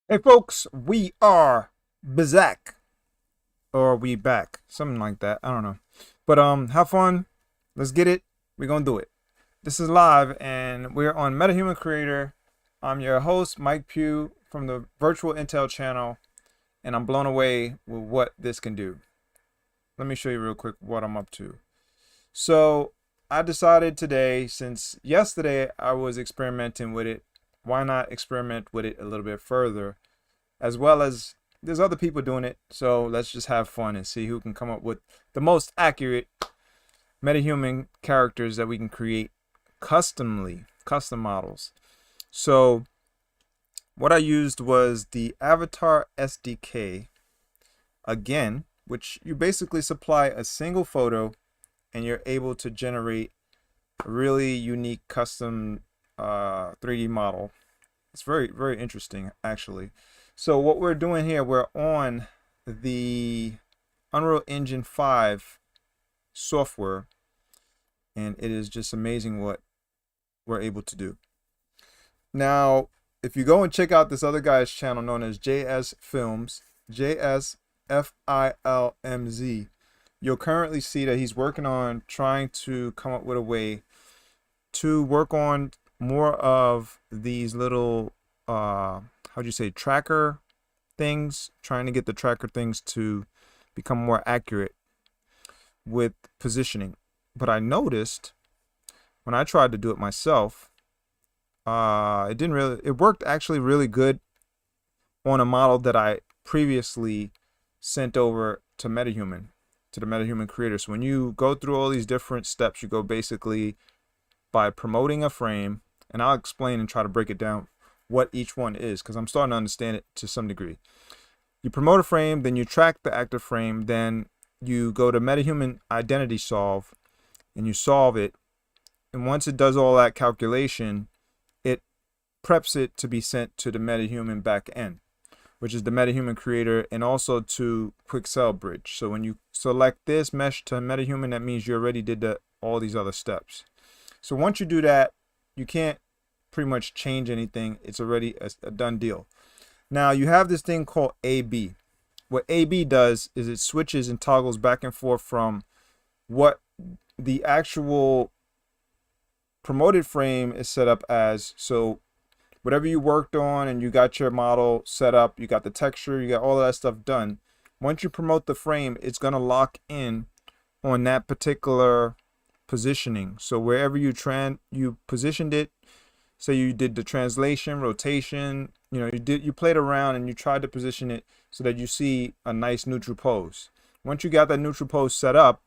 Hey folks, we are Bizak, or we back, something like that. I don't know, but have fun. Let's get it. We're gonna do it. This is live, and we're on MetaHuman Creator. I'm your host, Mike Pugh from the Virtual Intel channel, and I'm blown away with what this can do. Let me show you real quick what I'm up to. So I decided today, since yesterday I was experimenting with it, why not experiment with it a little bit further? As well as there's other people doing it, so let's just have fun and see who can come up with the most accurate metahuman characters that we can create custom models. So what I used was the Avatar SDK again, which you basically supply a single photo and you're able to generate a really unique custom 3D model. It's very, very interesting, actually. So what we're doing here, we're on the Unreal Engine 5 software, and it is just amazing what we're able to do. Now, if you go and check out this other guy's channel known as JS Films, JSFILMZ, you'll currently see that he's working on trying to come up with a way to work on more of these little how'd you say, tracker things, trying to get the tracker things to become more accurate with positioning. But I noticed when I tried to do it myself, it worked actually really good on a model that I previously sent over to MetaHuman, to the MetaHuman creator. So when you go through all these different steps, you go basically by promoting a frame, and I'll explain and try to break it down what each one is, because I'm starting to understand it to some degree. You promote a frame, then you track the active frame, then you go to MetaHuman identity solve and you solve it, and once it does all that calculation, it preps it to be sent to the MetaHuman back end, which is the MetaHuman creator, and also to Quixel Bridge. So when you select this mesh to MetaHuman, that means you already did all these other steps. So once you do that, you can't pretty much change anything. It's already a done deal. Now you have this thing called AB. What AB does is it switches and toggles back and forth from what the actual promoted frame is set up as. So whatever you worked on and you got your model set up, you got the texture, you got all of that stuff done. Once you promote the frame, it's going to lock in on that particular positioning. So wherever you positioned it, say you did the translation, rotation, you played around and you tried to position it so that you see a nice neutral pose. Once you got that neutral pose set up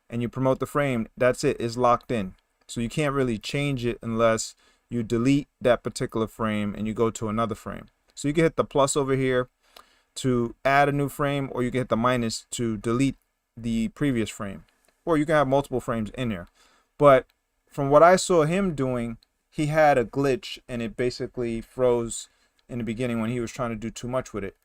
and you promote the frame, that's it, it's locked in. So you can't really change it unless you delete that particular frame and you go to another frame. So you can hit the plus over here to add a new frame, or you can hit the minus to delete the previous frame, or you can have multiple frames in there. But from what I saw him doing, he had a glitch and it basically froze in the beginning when he was trying to do too much with it.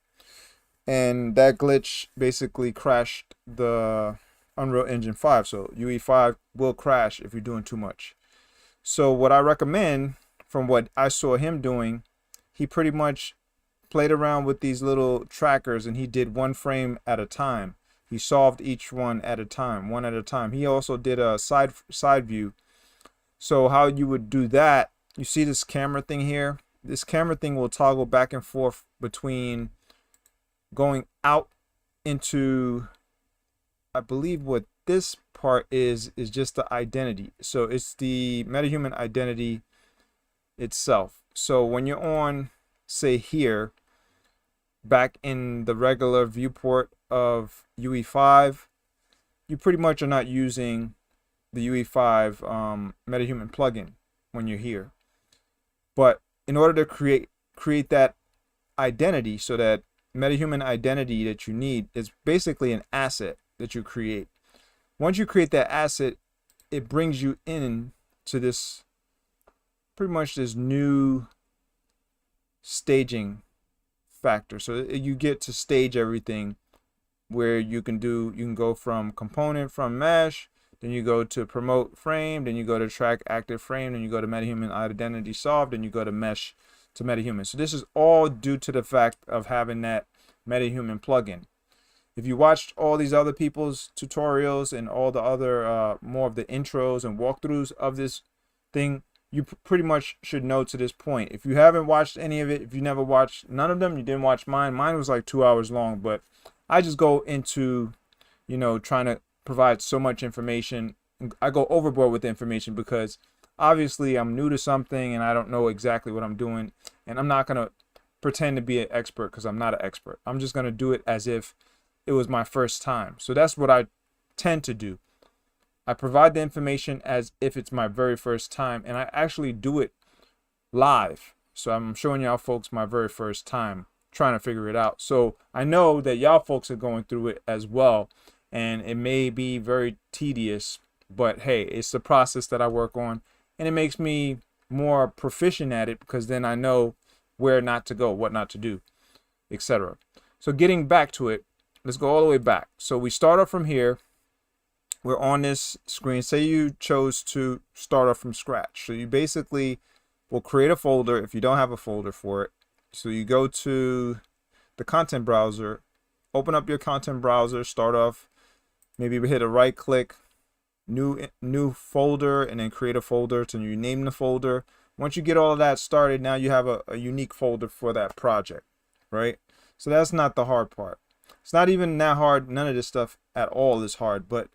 And that glitch basically crashed the Unreal Engine 5. So UE5 will crash if you're doing too much. So what I recommend, from what I saw him doing, he pretty much played around with these little trackers and he did one frame at a time. He solved each one at a time, one at a time. He also did a side view. So how you would do that, you see this camera thing here? This camera thing will toggle back and forth between going out into, I believe what this part is just the identity. So it's the MetaHuman identity itself. So when you're on, say here, back in the regular viewport of UE5, you pretty much are not using the UE5 MetaHuman plugin when you're here. But in order to create that identity, so that MetaHuman identity that you need is basically an asset that you create. Once you create that asset, it brings you in to this pretty much this new staging factor. So you get to stage everything, where you can go from component, from mesh, then you go to promote frame, then you go to track active frame, then you go to MetaHuman identity solved, then you go to mesh to MetaHuman. So this is all due to the fact of having that MetaHuman plugin. If you watched all these other people's tutorials and all the other more of the intros and walkthroughs of this thing, you pretty much should know to this point. If you haven't watched any of it, if you never watched none of them, you didn't watch mine. Mine was like 2 hours long, but I just go into, you know, trying to provide so much information. I go overboard with the information because obviously I'm new to something and I don't know exactly what I'm doing, and I'm not going to pretend to be an expert because I'm not an expert. I'm just going to do it as if it was my first time. So that's what I tend to do. I provide the information as if it's my very first time, and I actually do it live. So I'm showing y'all folks my very first time trying to figure it out. So I know that y'all folks are going through it as well, and it may be very tedious, but hey, it's the process that I work on, and it makes me more proficient at it because then I know where not to go, what not to do, etc. So getting back to it, let's go all the way back. So we start off from here. We're on this screen. Say you chose to start off from scratch. So you basically will create a folder if you don't have a folder for it. So you go to the content browser, open up your content browser, start off, maybe hit a right click, new folder, and then create a folder. So you name the folder. Once you get all of that started, now you have a unique folder for that project, right? So that's not the hard part. It's not even that hard. None of this stuff at all is hard, but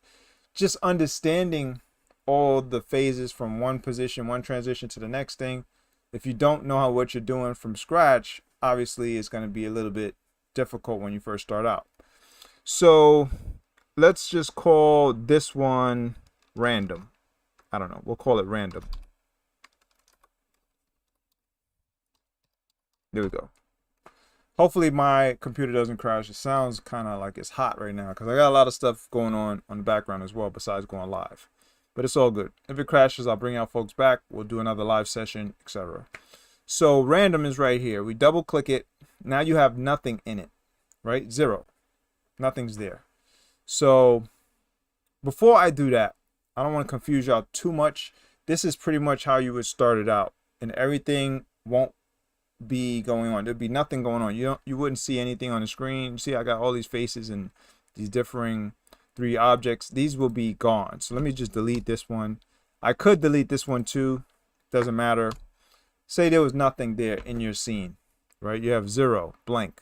just understanding all the phases from one position, one transition to the next thing. If you don't know what you're doing from scratch, obviously it's going to be a little bit difficult when you first start out. So let's just call this one random. I don't know. We'll call it random. There we go. Hopefully my computer doesn't crash. It sounds kind of like it's hot right now because I got a lot of stuff going on the background as well besides going live. But it's all good. If it crashes, I'll bring out folks back. We'll do another live session, etc. So random is right here. We double click it. Now you have nothing in it, right? Zero. Nothing's there. So before I do that, I don't want to confuse y'all too much. This is pretty much how you would start it out, and everything won't be going on. There'd be nothing going on. You wouldn't see anything on the screen. You see I got all these faces and these differing 3 objects. These will be gone. So let me just delete this one. I could delete this one too. Doesn't matter. Say there was nothing there in your scene, right? You have 0, blank,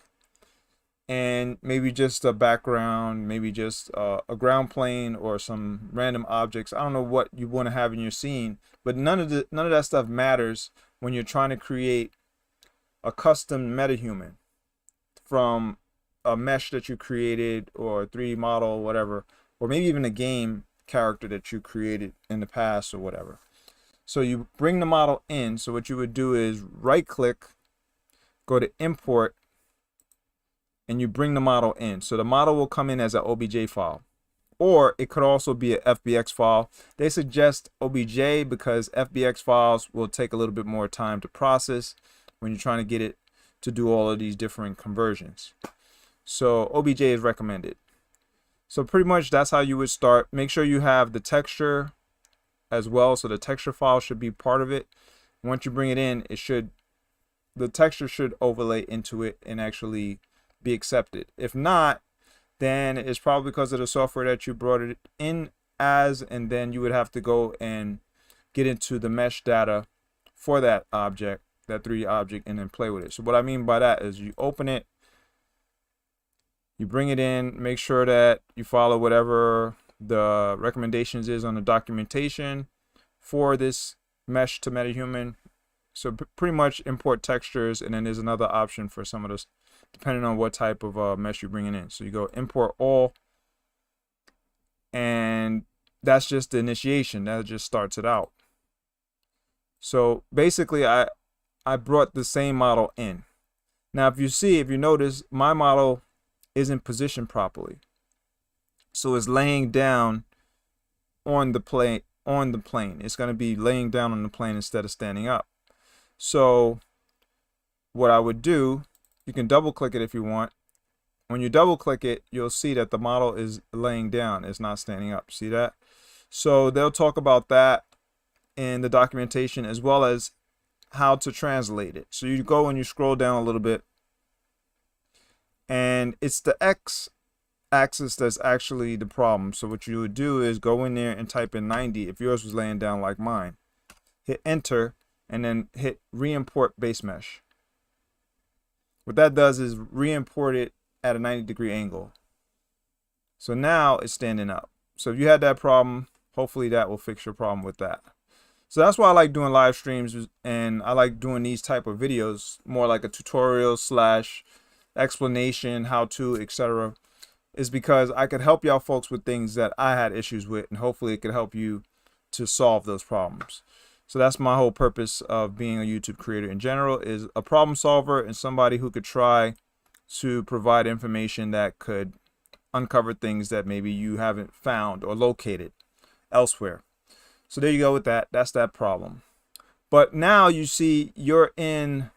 and maybe just a background, maybe just a ground plane or some random objects. I don't know what you want to have in your scene, but none of that stuff matters when you're trying to create a custom MetaHuman from a mesh that you created or a 3D model or whatever, or maybe even a game character that you created in the past or whatever. So you bring the model in. So what you would do is right click, go to import, and you bring the model in. So the model will come in as an OBJ file, or it could also be an FBX file. They suggest OBJ because FBX files will take a little bit more time to process when you're trying to get it to do all of these different conversions. So OBJ is recommended. So pretty much that's how you would start. Make sure you have the texture as well. So the texture file should be part of it. Once you bring it in, the texture should overlay into it and actually be accepted. If not, then it's probably because of the software that you brought it in as, and then you would have to go and get into the mesh data for that object, that 3D object, and then play with it. So what I mean by that is you open it, you bring it in, make sure that you follow whatever the recommendations is on the documentation for this mesh to MetaHuman. So pretty much import textures, and then there's another option for some of this depending on what type of mesh you're bringing in. So you go import all, and that's just the initiation. That just starts it out. So basically I brought the same model in. Now if you notice, my model isn't positioned properly. So it's laying down on the plane. It's going to be laying down on the plane instead of standing up. So what I would do, you can double click it if you want. When you double click it, you'll see that the model is laying down. It's not standing up. See that? So they'll talk about that in the documentation, as well as how to translate it. So you go and you scroll down a little bit, and it's the X axis that's actually the problem. So what you would do is go in there and type in 90 if yours was laying down like mine. Hit enter and then hit re-import base mesh. What that does is re-import it at a 90-degree angle. So now it's standing up. So if you had that problem, hopefully that will fix your problem with that. So that's why I like doing live streams, and I like doing these type of videos, more like a tutorial slash explanation, how to, etc. is because I could help y'all folks with things that I had issues with, and hopefully it could help you to solve those problems. So that's my whole purpose of being a YouTube creator in general, is a problem solver and somebody who could try to provide information that could uncover things that maybe you haven't found or located elsewhere. So there you go with that. That's that problem. But now you see you're in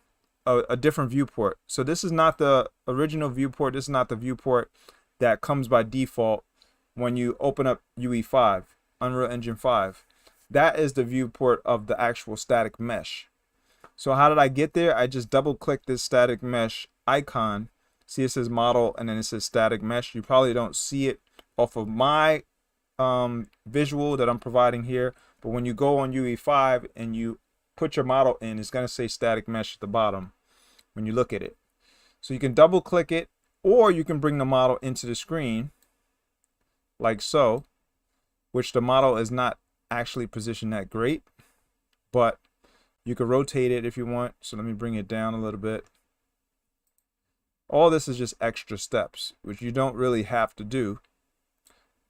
a different viewport. So this is not the original viewport. This is not the viewport that comes by default when you open up UE5, Unreal Engine 5. That is the viewport of the actual static mesh. So how did I get there? I just double click this static mesh icon. See, it says model and then it says static mesh. You probably don't see it off of my visual that I'm providing here, but when you go on UE5 and you put your model in, it's going to say static mesh at the bottom when you look at it. So you can double click it, or you can bring the model into the screen like so, which the model is not actually positioned that great, but you can rotate it if you want. So let me bring it down a little bit. All this is just extra steps, which you don't really have to do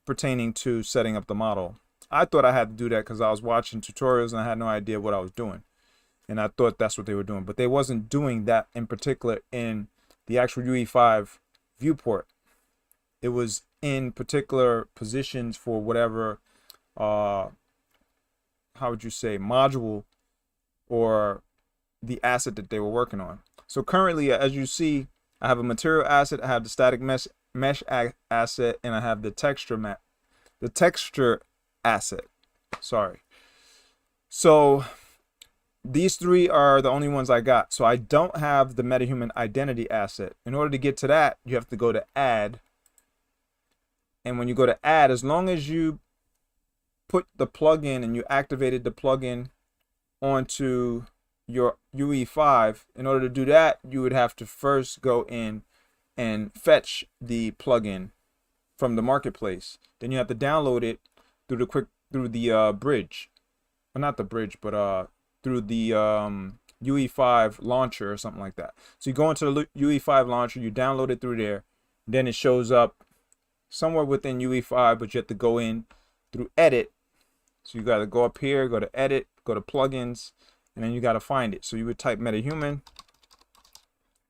pertaining to setting up the model. I thought I had to do that because I was watching tutorials and I had no idea what I was doing. And I thought that's what they were doing. But they wasn't doing that in particular in the actual UE5 viewport. It was in particular positions for whatever, how would you say, module or the asset that they were working on. So currently, as you see, I have a material asset, I have the static mesh asset, and I have the texture asset. Sorry. So these three are the only ones I got. So I don't have the MetaHuman identity asset. In order to get to that, you have to go to add. And when you go to add, as long as you put the plugin and you activated the plugin onto your UE5, in order to do that, you would have to first go in and fetch the plugin from the marketplace. Then you have to download it through the bridge, well, not the bridge, but through the UE5 launcher or something like that. So you go into the UE5 launcher, you download it through there, then it shows up somewhere within UE5, but you have to go in through edit. So you got to go up here, go to edit, go to plugins, and then you got to find it. So you would type MetaHuman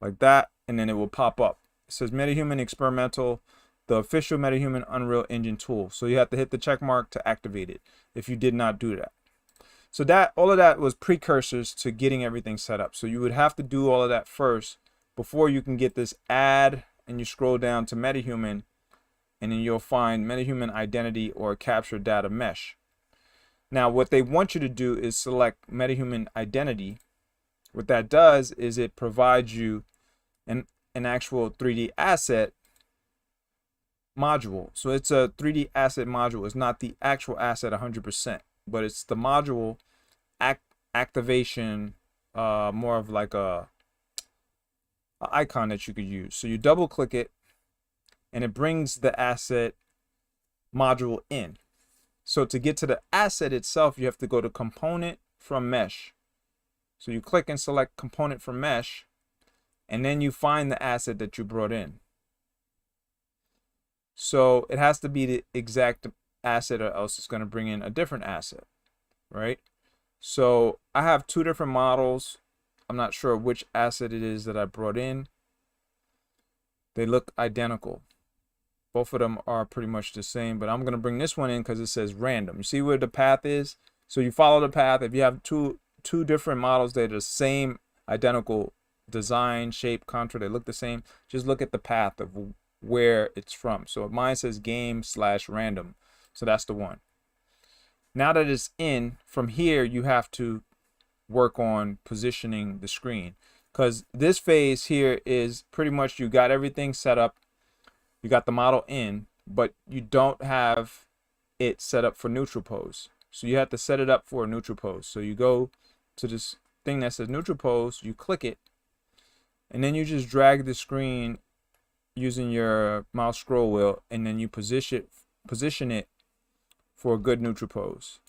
like that, and then it will pop up. It says MetaHuman Experimental, the official MetaHuman Unreal Engine tool. So you have to hit the check mark to activate it if you did not do that. So that all of that was precursors to getting everything set up. So you would have to do all of that first before you can get this add, and you scroll down to MetaHuman, and then you'll find MetaHuman Identity or Capture Data Mesh. Now, what they want you to do is select MetaHuman Identity. What that does is it provides you an actual 3D asset module. So it's a 3D asset module. It's not the actual asset 100%, but it's the module activation, more of like a icon that you could use. So you double click it, and it brings the asset module in. So to get to the asset itself, you have to go to component from mesh. So you click and select component from mesh, and then you find the asset that you brought in. So it has to be the exact asset, or else it's going to bring in a different asset, right? So I have two different models. I'm not sure which asset it is that I brought in. They look identical. Both of them are pretty much the same, but I'm going to bring this one in because it says random. You see where the path is? So you follow the path. If you have two different models, they're the same, identical design, shape, contour, they look the same. Just look at the path of where it's from. So mine says game/random. So that's the one. Now that it's in, from here, you have to work on positioning the screen, because this phase here is pretty much you got everything set up, you got the model in, but you don't have it set up for neutral pose. So you have to set it up for a neutral pose. So you go to this thing that says neutral pose, you click it, and then you just drag the screen using your mouse scroll wheel, and then you position it for a good neutral pose.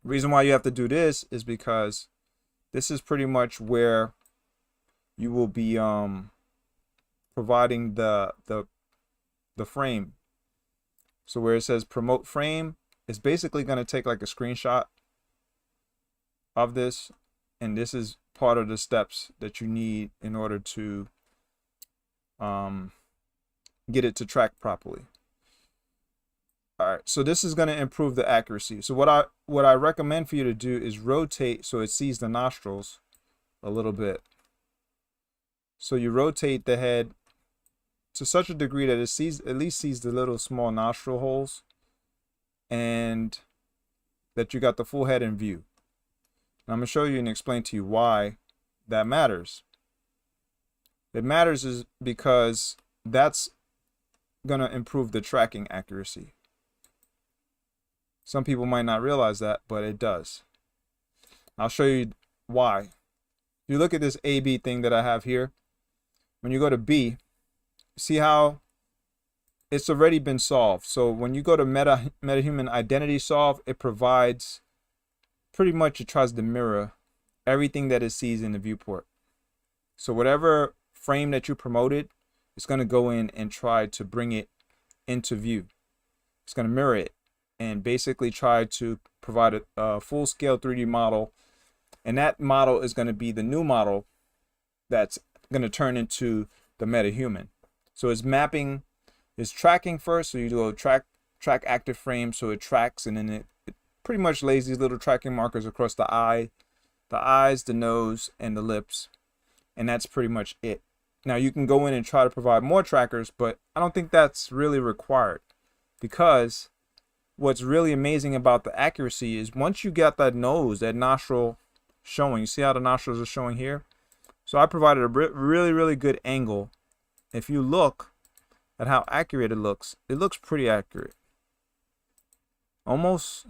Reason why you have to do this is because this is pretty much where you will be providing the frame. So where it says promote frame, it's basically going to take like a screenshot of this, and this is part of the steps that you need in order to get it to track properly. All right, so this is going to improve the accuracy. So what I recommend for you to do is rotate so it sees the nostrils a little bit. So you rotate the head to such a degree that it at least sees the little small nostril holes, and that you got the full head in view. And I'm going to show you and explain to you why that matters. It matters is because that's going to improve the tracking accuracy. Some people might not realize that, but it does. I'll show you why. If you look at this AB thing that I have here, when you go to B, see how it's already been solved. So when you go to MetaHuman Identity Solve, it provides pretty much, it tries to mirror everything that it sees in the viewport. So whatever frame that you promoted, it's going to go in and try to bring it into view. It's going to mirror it and basically try to provide a full-scale 3D model, and that model is going to be the new model that's going to turn into the MetaHuman. So it's mapping, it's tracking first. So you do a track active frame, so it tracks, and then it pretty much lays these little tracking markers across the eyes, the nose, and the lips, and that's pretty much it. Now you can go in and try to provide more trackers, but I don't think that's really required, because what's really amazing about the accuracy is once you get that nose, that nostril showing, you see how the nostrils are showing here? So I provided a really good angle. If you look at how accurate it looks pretty accurate. Almost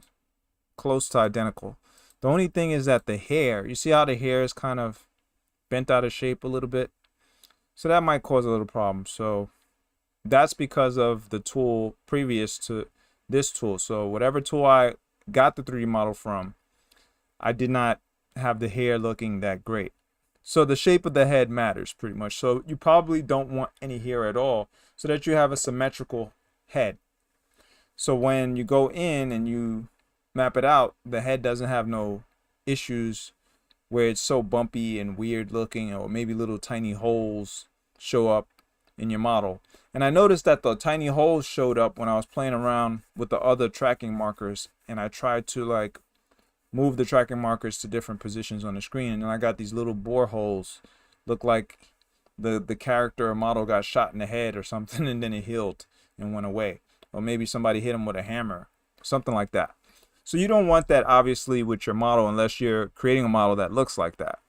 close to identical. The only thing is that the hair, you see how the hair is kind of bent out of shape a little bit? So that might cause a little problem. So that's because of the tool previous to this tool. So whatever tool I got the 3D model from, I did not have the hair looking that great. So the shape of the head matters pretty much. So you probably don't want any hair at all, so that you have a symmetrical head. So when you go in and you map it out, the head doesn't have no issues where it's so bumpy and weird looking, or maybe little tiny holes show up in your model. And I noticed that the tiny holes showed up when I was playing around with the other tracking markers, and I tried to like move the tracking markers to different positions on the screen, and then I got these little bore holes. Look like the character or model got shot in the head or something, and then it healed and went away. Or maybe somebody hit him with a hammer, something like that. So you don't want that obviously with your model unless you're creating a model that looks like that.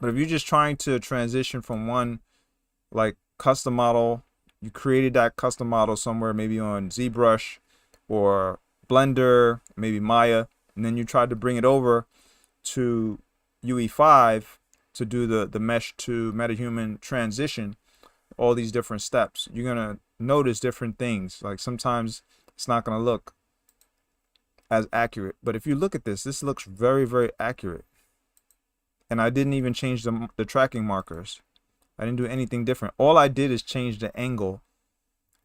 But if you're just trying to transition from one like custom model, you created that custom model somewhere, maybe on ZBrush or Blender, maybe Maya, and then you tried to bring it over to UE5 to do the mesh to MetaHuman transition, all these different steps, you're gonna notice different things. Like sometimes it's not gonna look as accurate, but if you look at this looks very accurate. And I didn't even change the tracking markers. I didn't do anything different. All I did is change the angle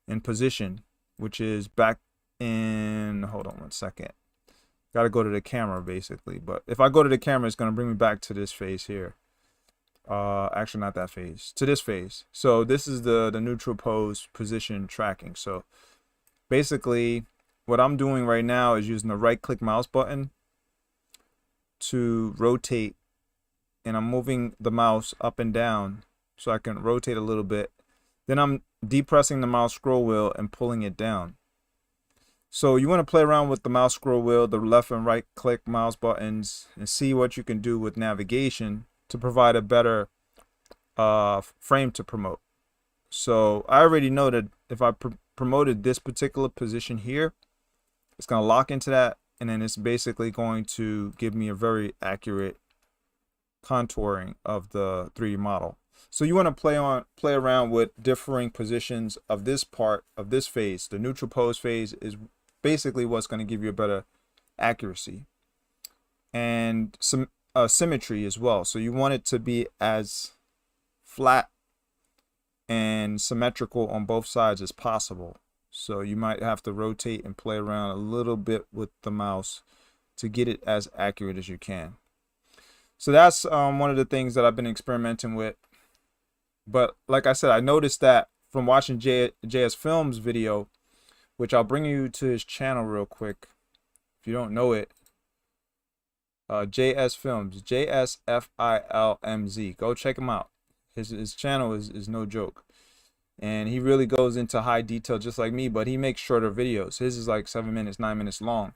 and position, which is back in, hold on one second. Got to go to the camera basically, but if I go to the camera, it's going to bring me back to this phase here. Actually not that phase, to this phase. So this is the neutral pose position tracking. So basically what I'm doing right now is using the right click mouse button to rotate, and I'm moving the mouse up and down so I can rotate a little bit. Then I'm depressing the mouse scroll wheel and pulling it down. So you want to play around with the mouse scroll wheel, the left and right click mouse buttons, and see what you can do with navigation to provide a better frame to promote. So I already know that if I promoted this particular position here, it's going to lock into that, and then it's basically going to give me a very accurate contouring of the 3D model. So you want to play around with differing positions of this part of this phase. The neutral pose phase is basically what's going to give you a better accuracy and some symmetry as well. So you want it to be as flat and symmetrical on both sides as possible. So you might have to rotate and play around a little bit with the mouse to get it as accurate as you can. So that's one of the things that I've been experimenting with. But like I said, I noticed that from watching JS Films video, which I'll bring you to his channel real quick if you don't know it. JS Films, JSFILMZ. Go check him out. His channel is no joke. And he really goes into high detail just like me, but he makes shorter videos. His is like 7 minutes, 9 minutes long.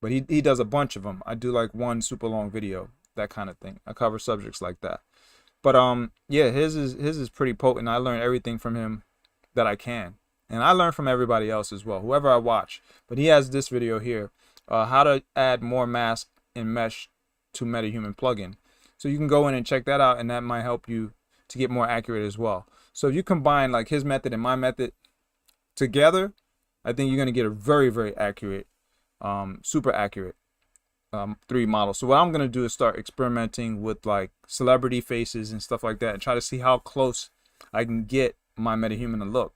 But he does a bunch of them. I do like one super long video, that kind of thing. I cover subjects like that. But yeah, his is pretty potent. I learned everything from him that I can. And I learn from everybody else as well, whoever I watch. But he has this video here, how to add more mask and mesh to MetaHuman plugin. So you can go in and check that out, and that might help you to get more accurate as well. So if you combine like his method and my method together, I think you're going to get a very, very accurate, super accurate 3D model. So what I'm going to do is start experimenting with like celebrity faces and stuff like that and try to see how close I can get my MetaHuman to look.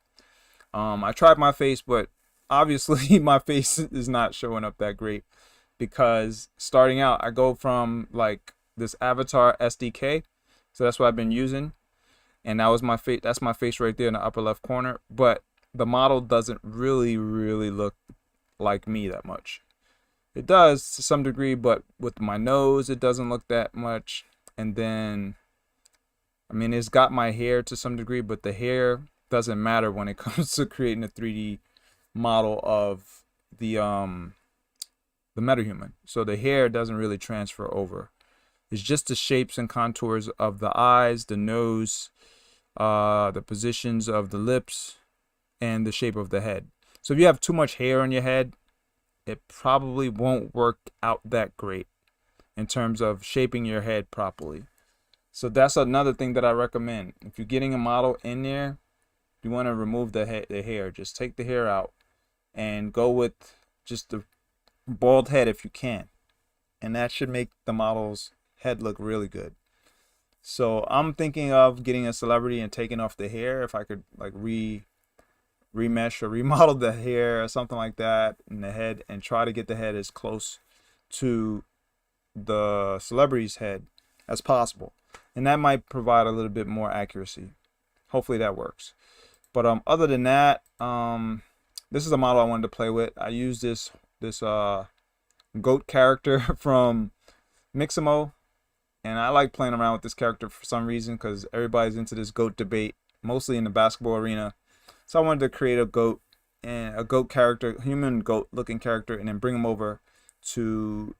I tried my face, but obviously my face is not showing up that great because starting out, I go from like this avatar SDK. So that's what I've been using. And that was my face. That's my face right there in the upper left corner. But the model doesn't really look like me that much. It does to some degree, but with my nose, it doesn't look that much. And then, I mean, it's got my hair to some degree, but the hair doesn't matter when it comes to creating a 3D model of the MetaHuman. So the hair doesn't really transfer over. It's just the shapes and contours of the eyes, the nose, the positions of the lips, and the shape of the head. So if you have too much hair on your head, it probably won't work out that great in terms of shaping your head properly. So that's another thing that I recommend. If you're getting a model in there, you want to remove the hair. Just take the hair out and go with just the bald head if you can. And that should make the model's head look really good. So I'm thinking of getting a celebrity and taking off the hair. If I could like remesh or remodel the hair or something like that in the head and try to get the head as close to the celebrity's head as possible. And that might provide a little bit more accuracy. Hopefully that works. But other than that, this is a model I wanted to play with. I used this goat character from Mixamo. And I like playing around with this character for some reason because everybody's into this GOAT debate, mostly in the basketball arena. So I wanted to create a GOAT and a GOAT character, human GOAT looking character, and then bring him over to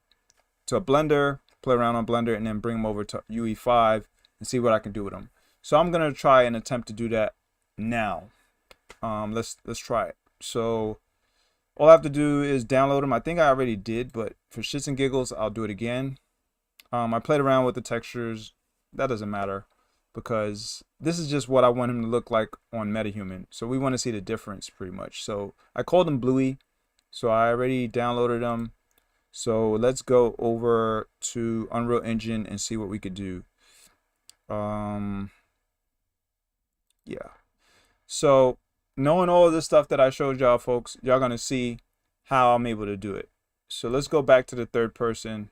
a Blender, play around on Blender, and then bring him over to UE5 and see what I can do with him. So I'm gonna try and attempt to do that now. Let's try it. So all I have to do is download him. I think I already did, but for shits and giggles, I'll do it again. I played around with the textures. That doesn't matter because this is just what I want him to look like on MetaHuman. So we want to see the difference pretty much. So I called him Bluey. So I already downloaded him. So let's go over to Unreal Engine and see what we could do. Yeah. So knowing all of this stuff that I showed y'all folks, y'all going to see how I'm able to do it. So let's go back to the third person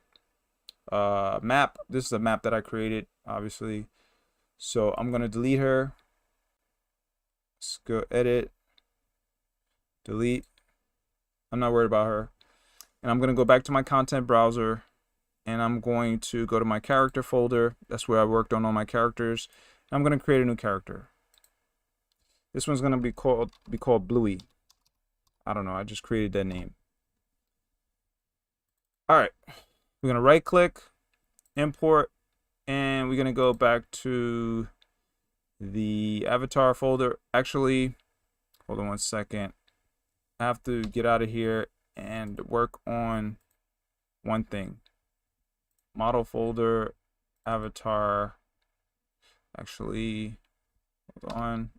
map. This is a map that I created, obviously. So I'm gonna delete her. Let's go edit, delete. I'm not worried about her. And I'm gonna go back to my content browser and I'm going to go to my character folder. That's where I worked on all my characters. I'm gonna create a new character. This one's gonna be called Bluey. I don't know, I just created that name. All right, we're gonna right click, import, and we're gonna go back to the avatar folder. Actually, hold on one second. I have to get out of here and work on one thing. Model folder, avatar. Actually, hold on.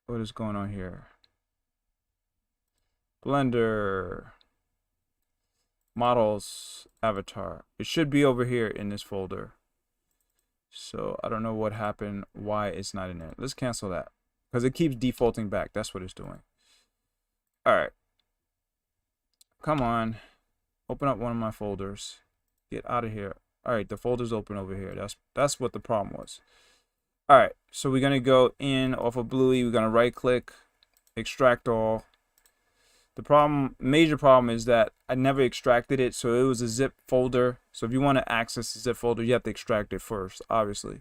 What is going on here? Blender. Models, avatar. It should be over here in this folder. So I don't know what happened, why it's not in there. Let's cancel that because it keeps defaulting back. That's what it's doing. All right. Come on. Open up one of my folders. Get out of here. All right, the folder's open over here. That's what the problem was. All right, so we're gonna go in off of Bluey. We're gonna right click, extract all. The major problem is that I never extracted it, so it was a zip folder. So if you want to access the zip folder, you have to extract it first, obviously.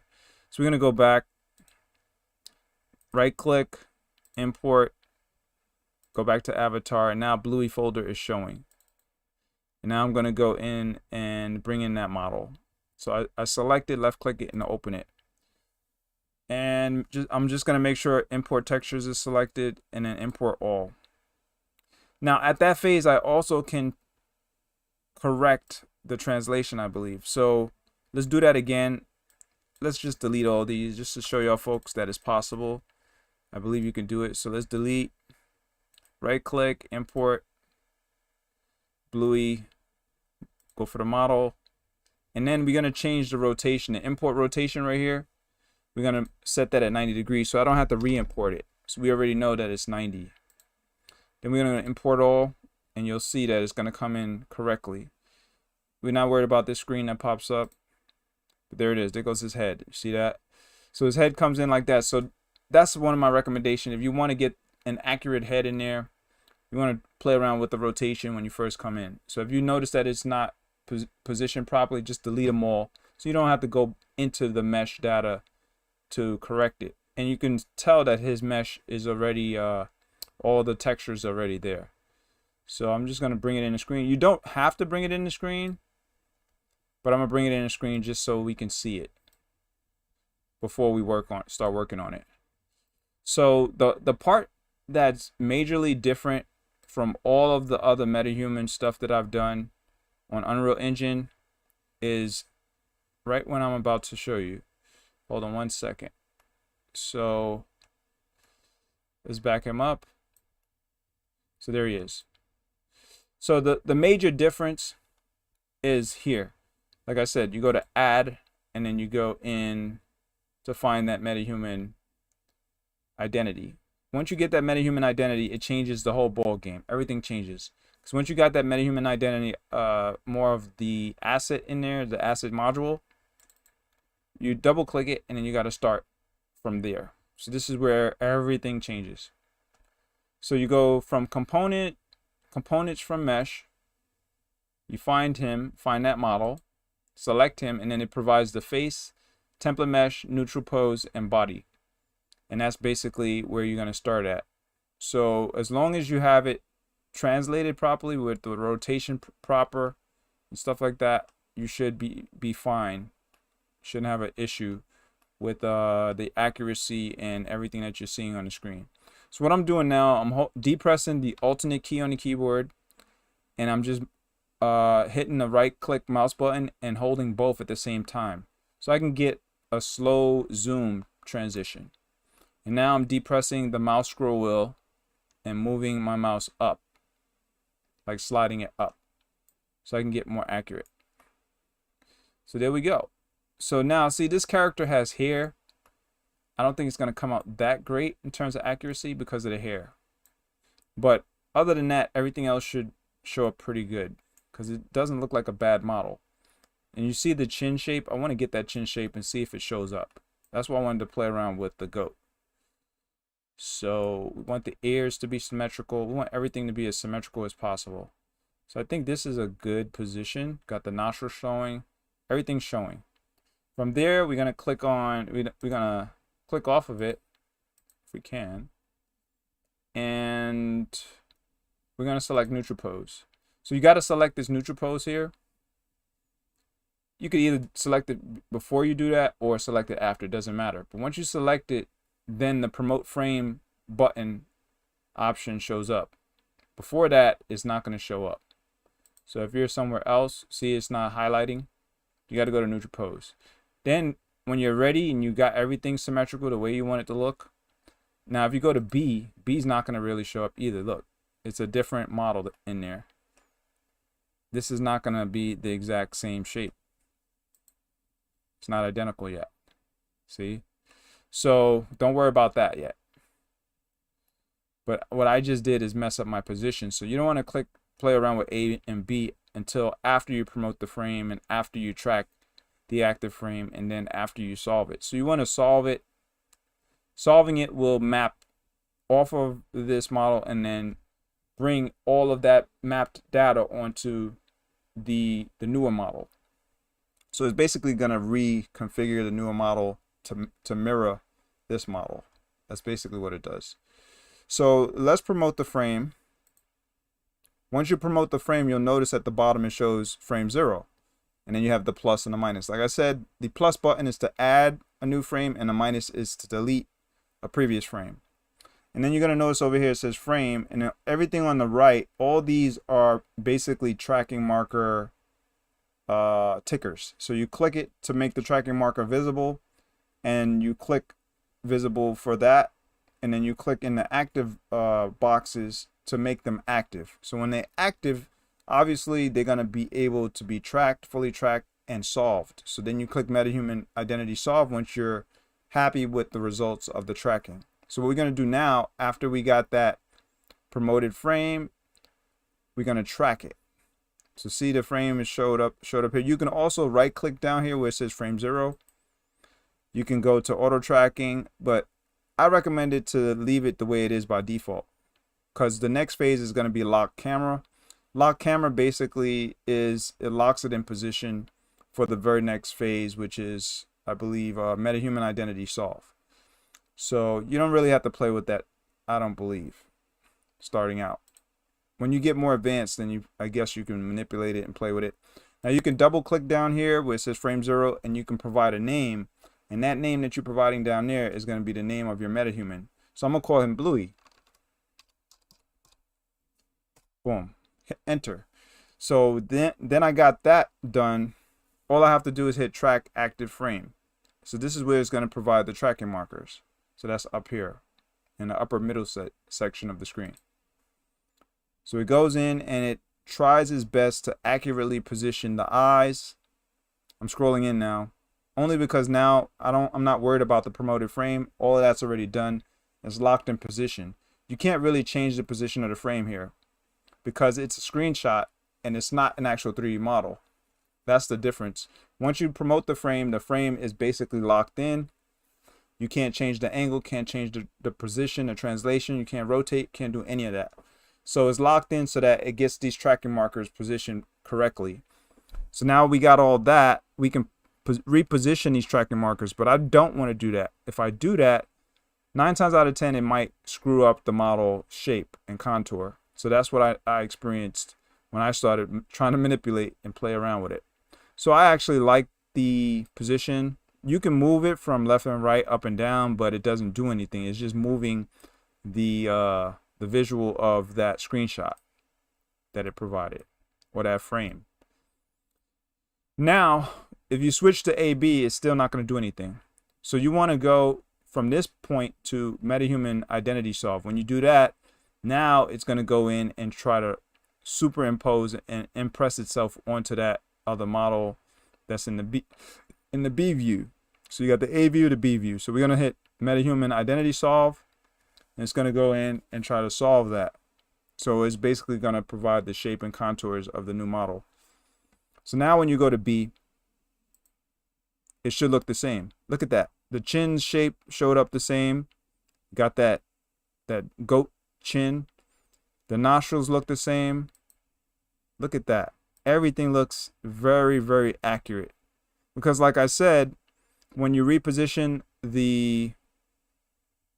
So we're gonna go back, right click, import, go back to avatar, and now Bluey folder is showing. And now I'm gonna go in and bring in that model. So I select it, left click it, and open it. And I'm just gonna make sure import textures is selected, and then import all. Now at that phase, I also can correct the translation, I believe. So let's do that again. Let's just delete all these just to show y'all folks that it's possible. I believe you can do it. So let's delete, right click, import, Bluey, go for the model. And then we're gonna change the rotation, the import rotation right here. We're gonna set that at 90 degrees so I don't have to re-import it. So we already know that it's 90. Then we're going to import all, and you'll see that it's going to come in correctly. We're not worried about this screen that pops up. But there it is. There goes his head. You see that? So his head comes in like that. So that's one of my recommendations. If you want to get an accurate head in there, you want to play around with the rotation when you first come in. So if you notice that it's not positioned properly, just delete them all. So you don't have to go into the mesh data to correct it. And you can tell that his mesh is already... all the textures already there. So I'm just going to bring it in the screen. You don't have to bring it in the screen, but I'm going to bring it in the screen just so we can see it before we start working on it. So the part that's majorly different from all of the other MetaHuman stuff that I've done on Unreal Engine is right when I'm about to show you. Hold on one second. So let's back him up. So there he is. So the major difference is here. Like I said, you go to add, and then you go in to find that MetaHuman identity. Once you get that MetaHuman identity, it changes the whole ball game. Everything changes. Because once you got that MetaHuman identity, more of the asset in there, the asset module, you double click it, and then you got to start from there. So this is where everything changes. So you go from components from mesh, you find that model, select him, and then it provides the face, template mesh, neutral pose, and body. And that's basically where you're going to start at. So as long as you have it translated properly with the rotation proper and stuff like that, you should be fine. Shouldn't have an issue with the accuracy and everything that you're seeing on the screen. So what I'm doing now, I'm depressing the alternate key on the keyboard, and I'm just hitting the right click mouse button and holding both at the same time, so I can get a slow zoom transition. And now I'm depressing the mouse scroll wheel and moving my mouse up, like sliding it up, so I can get more accurate. So there we go. So now see, this character has hair. I don't think it's going to come out that great in terms of accuracy because of the hair. But other than that, everything else should show up pretty good because it doesn't look like a bad model. And you see the chin shape. I want to get that chin shape and see if it shows up. That's why I wanted to play around with the goat. So we want the ears to be symmetrical. We want everything to be as symmetrical as possible. So I think this is a good position. Got the nostrils showing. Everything's showing. From there, we're going to click on, we're going to click off of it if we can, and we're going to select neutral pose. So you got to select this neutral pose here. You could either select it before you do that or select it after, it doesn't matter. But once you select it, then the promote frame button option shows up. Before that, it's not going to show up. So if you're somewhere else, see it's not highlighting, you got to go to neutral pose. Then when you're ready and you got everything symmetrical the way you want it to look, now if you go to B, B's not going to really show up either. Look, it's a different model in there. This is not going to be the exact same shape. It's not identical yet. See? So don't worry about that yet. But what I just did is mess up my position. So you don't want to play around with A and B until after you promote the frame and after you track the active frame and then after you solve it. So you want to solve it. Solving it will map off of this model and then bring all of that mapped data onto the newer model. So it's basically going to reconfigure the newer model to mirror this model. That's basically what it does. So let's promote the frame. Once you promote the frame, you'll notice at the bottom it shows frame 0. And then you have the plus and the minus. Like I said, the plus button is to add a new frame and the minus is to delete a previous frame. And then you're going to notice over here it says frame, and everything on the right, all these are basically tracking marker tickers. So you click it to make the tracking marker visible, and you click visible for that, and then you click in the active boxes to make them active. So when they're active, obviously they're going to be able to be tracked, fully tracked, and solved. So then you click MetaHuman Identity Solve once you're happy with the results of the tracking. So what we're going to do now, after we got that promoted frame, we're going to track it. So see the frame is showed up here. You can also right click down here where it says frame 0. You can go to auto tracking, but I recommend it to leave it the way it is by default, because the next phase is going to be lock camera. Lock camera basically is, it locks it in position for the very next phase, which is, I believe, MetaHuman Identity Solve. So you don't really have to play with that, I don't believe, starting out. When you get more advanced, then I guess you can manipulate it and play with it. Now you can double click down here where it says frame 0, and you can provide a name, and that name that you're providing down there is going to be the name of your MetaHuman. So I'm going to call him Bluey. Boom. Hit enter. So then I got that done. All I have to do is hit track active frame. So this is where it's going to provide the tracking markers. So that's up here in the upper middle section of the screen. So it goes in and it tries its best to accurately position the eyes. I'm scrolling in now, only because now I'm not worried about the promoted frame. All of that's already done. It's locked in position. You can't really change the position of the frame here because it's a screenshot and it's not an actual 3D model. That's the difference. Once you promote the frame is basically locked in. You can't change the angle, can't change the position, the translation. You can't rotate, can't do any of that. So it's locked in so that it gets these tracking markers positioned correctly. So now we got all that. We can reposition these tracking markers, but I don't want to do that. If I do that, 9 times out of 10, it might screw up the model shape and contour. So that's what I experienced when I started trying to manipulate and play around with it. So I actually like the position. You can move it from left and right, up and down, but it doesn't do anything. It's just moving the visual of that screenshot that it provided, or that frame. Now, if you switch to AB, it's still not going to do anything. So you want to go from this point to MetaHuman Identity Solve. When you do that, now it's going to go in and try to superimpose and impress itself onto that other model that's in the B view. So you got the A view, the B view. So we're going to hit MetaHuman Identity Solve, and it's going to go in and try to solve that. So it's basically going to provide the shape and contours of the new model. So now when you go to B, it should look the same. Look at that. The chin shape showed up the same. Got that goat chin. The nostrils look the same. Look at that. Everything looks very, very accurate. Because like I said, when you reposition the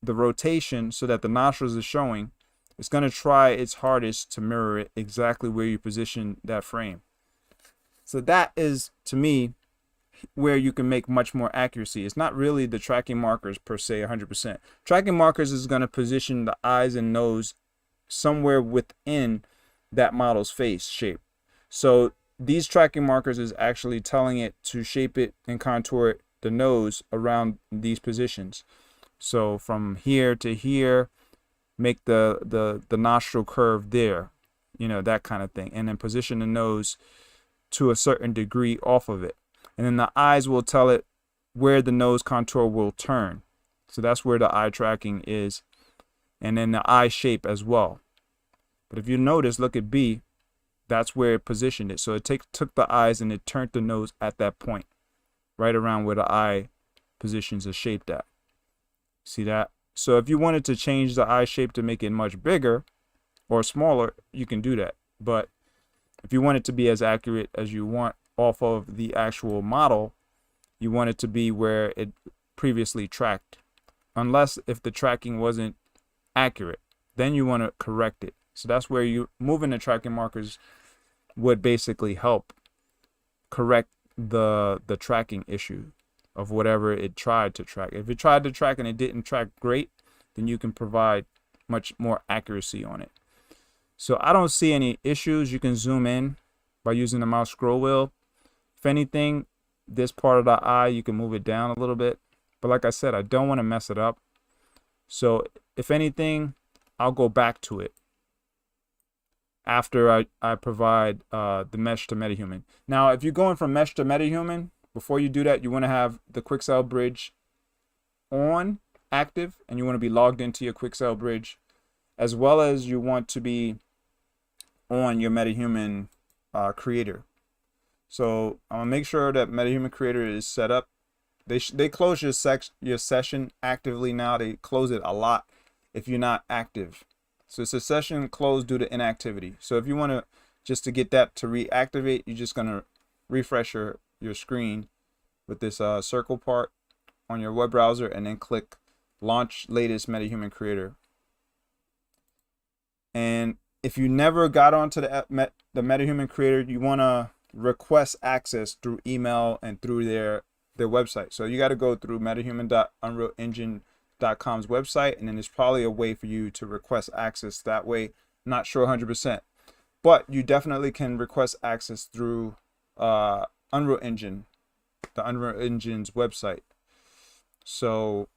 rotation so that the nostrils are showing, it's going to try its hardest to mirror it exactly where you position that frame. So that is, to me, where you can make much more accuracy. It's not really the tracking markers per se 100%. Tracking markers is going to position the eyes and nose somewhere within that model's face shape. So these tracking markers is actually telling it to shape it and contour the nose around these positions. So from here to here, make the nostril curve there, you know, that kind of thing, and then position the nose to a certain degree off of it. And then the eyes will tell it where the nose contour will turn. So that's where the eye tracking is. And then the eye shape as well. But if you notice, look at B, that's where it positioned it. So it took the eyes and it turned the nose at that point, right around where the eye positions are shaped at. See that? So if you wanted to change the eye shape to make it much bigger or smaller, you can do that. But if you want it to be as accurate as you want off of the actual model, you want it to be where it previously tracked. Unless if the tracking wasn't accurate, then you want to correct it. So that's where you moving the tracking markers would basically help correct the tracking issue of whatever it tried to track. If it tried to track and it didn't track great, then you can provide much more accuracy on it. So I don't see any issues. You can zoom in by using the mouse scroll wheel. If anything, this part of the eye, you can move it down a little bit. But like I said, I don't want to mess it up. So if anything, I'll go back to it after I provide the mesh to MetaHuman. Now, if you're going from mesh to MetaHuman, before you do that, you want to have the Quixel bridge on, active, and you want to be logged into your Quixel bridge, as well as you want to be on your MetaHuman creator. So I'm gonna make sure that MetaHuman creator is set up. They close your session actively now. They close it a lot if you're not active. So it's a session closed due to inactivity. So if you want to just to get that to reactivate, you're just gonna refresh your screen with this circle part on your web browser, and then click launch latest MetaHuman creator. And if you never got onto the MetaHuman creator, you want to request access through email and through their website. So you got to go through metahuman.unrealengine.com's website, and then there's probably a way for you to request access that way. Not sure 100%, but you definitely can request access through Unreal Engine, the Unreal Engine's website. So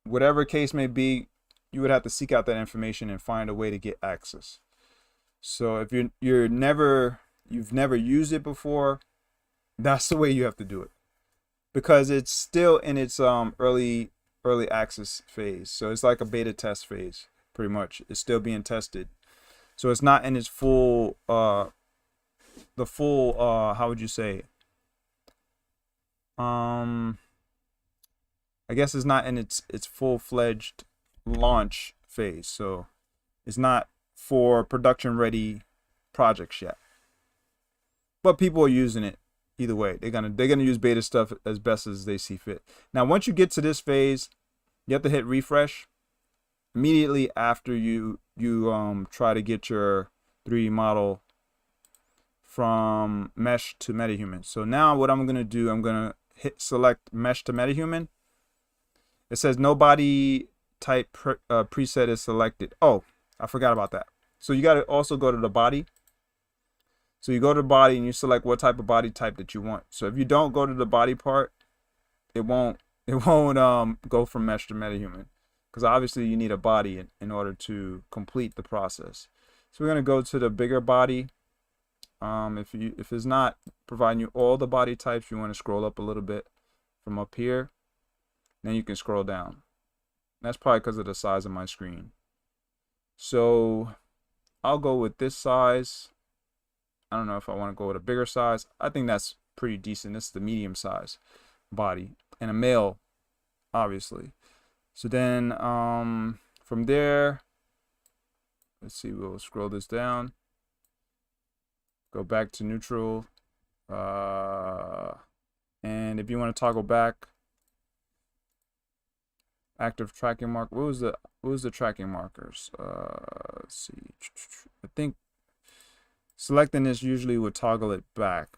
whatever case may be, you would have to seek out that information and find a way to get access. So if you've never used it before, that's the way you have to do it, because it's still in its early access phase. So it's like a beta test phase, pretty much. It's still being tested. So it's not in its full how would you say? I guess it's not in its full-fledged launch phase. So it's not for production ready projects yet. But people are using it either way. They're gonna use beta stuff as best as they see fit. Now, once you get to this phase, you have to hit refresh immediately after you try to get your 3D model from mesh to MetaHuman. So now what I'm gonna do, I'm gonna hit select mesh to MetaHuman. It says no body type preset is selected. Oh, I forgot about that. So you got to also go to the body. So you go to the body and you select what type of body type that you want. So if you don't go to the body part, it won't go from mesh to MetaHuman, because obviously you need a body in order to complete the process. So we're going to go to the bigger body. If it's not providing you all the body types, you want to scroll up a little bit from up here. Then you can scroll down. That's probably because of the size of my screen. So I'll go with this size. I don't know if I want to go with a bigger size. I think that's pretty decent. This is the medium size body, and a male, obviously. So then from there, let's see, we'll scroll this down. Go back to neutral. And if you want to toggle back, Active tracking mark. What was the tracking markers? Let's see. I think selecting this usually would toggle it back.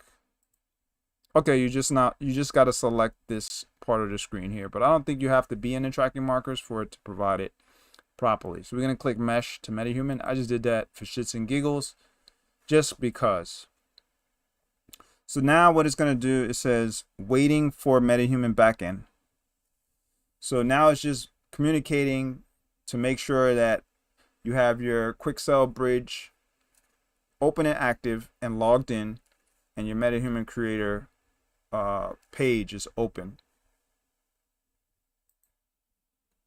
Okay, you just got to select this part of the screen here, but I don't think you have to be in the tracking markers for it to provide it properly. So we're going to click mesh to MetaHuman. I just did that for shits and giggles just because. So now what it's going to do, it says waiting for MetaHuman backend. So now it's just communicating to make sure that you have your Quixel bridge open and active and logged in, and your MetaHuman creator page is open.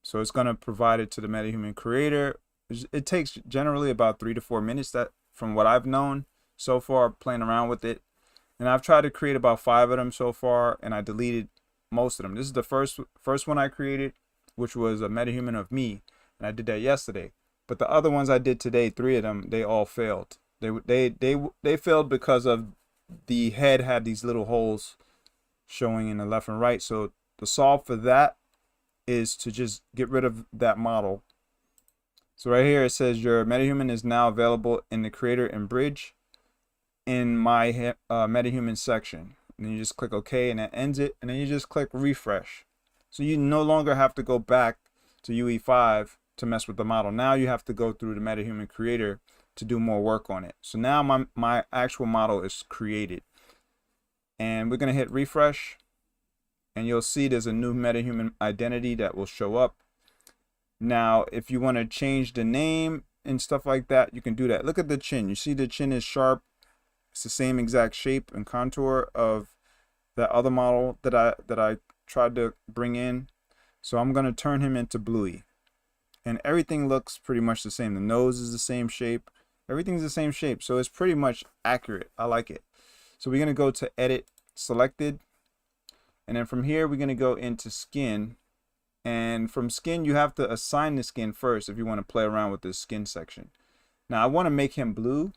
So it's going to provide it to the MetaHuman creator. It takes generally about 3 to 4 minutes, that from what I've known so far playing around with it. And I've tried to create about 5 of them so far, and I deleted most of them. This is the first one I created, which was a MetaHuman of me, and I did that yesterday. But the other ones I did today, 3 of them, they all failed. They failed because of the head had these little holes showing in the left and right. So the solve for that is to just get rid of that model. So right here it says your MetaHuman is now available in the creator and bridge in my MetaHuman section. And then you just click OK, and that ends it. And then you just click refresh. So you no longer have to go back to UE5 to mess with the model. Now you have to go through the MetaHuman creator to do more work on it. So now my actual model is created. And we're going to hit refresh. And you'll see there's a new MetaHuman identity that will show up. Now, if you want to change the name and stuff like that, you can do that. Look at the chin. You see the chin is sharp. It's the same exact shape and contour of that other model that I tried to bring in. So I'm going to turn him into Bluey. And everything looks pretty much the same. The nose is the same shape. Everything's the same shape. So it's pretty much accurate. I like it. So we're going to go to edit selected. And then from here, we're going to go into skin. And from skin, you have to assign the skin first if you want to play around with this skin section. Now, I want to make him blue,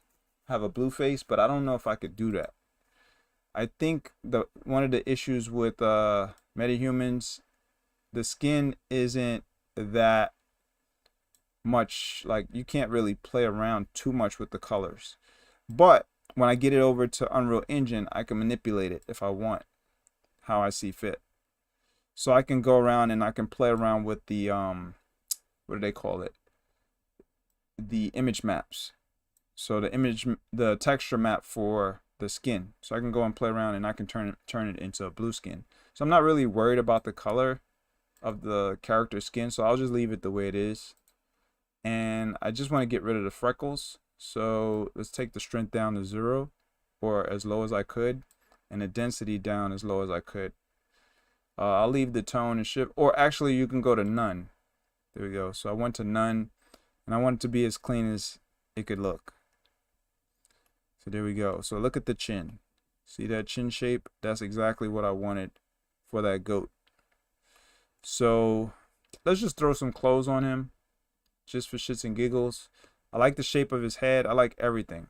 have a blue face, but I don't know if I could do that. I think one of the issues with MetaHumans, the skin isn't that much, like you can't really play around too much with the colors. But when I get it over to Unreal Engine, I can manipulate it if I want, how I see fit. So I can go around and I can play around with the what do they call it? The image maps. So the texture map for the skin. So I can go and play around and I can turn it into a blue skin. So I'm not really worried about the color of the character skin, so I'll just leave it the way it is. And I just want to get rid of the freckles. So let's take the strength down to 0 or as low as I could, and the density down as low as I could. I'll leave the tone and shift, or actually you can go to none. There we go. So I went to none, and I want it to be as clean as it could look. So there we go. So look at the chin. See that chin shape? That's exactly what I wanted for that goat. So let's just throw some clothes on him, just for shits and giggles. I like the shape of his head. I like everything.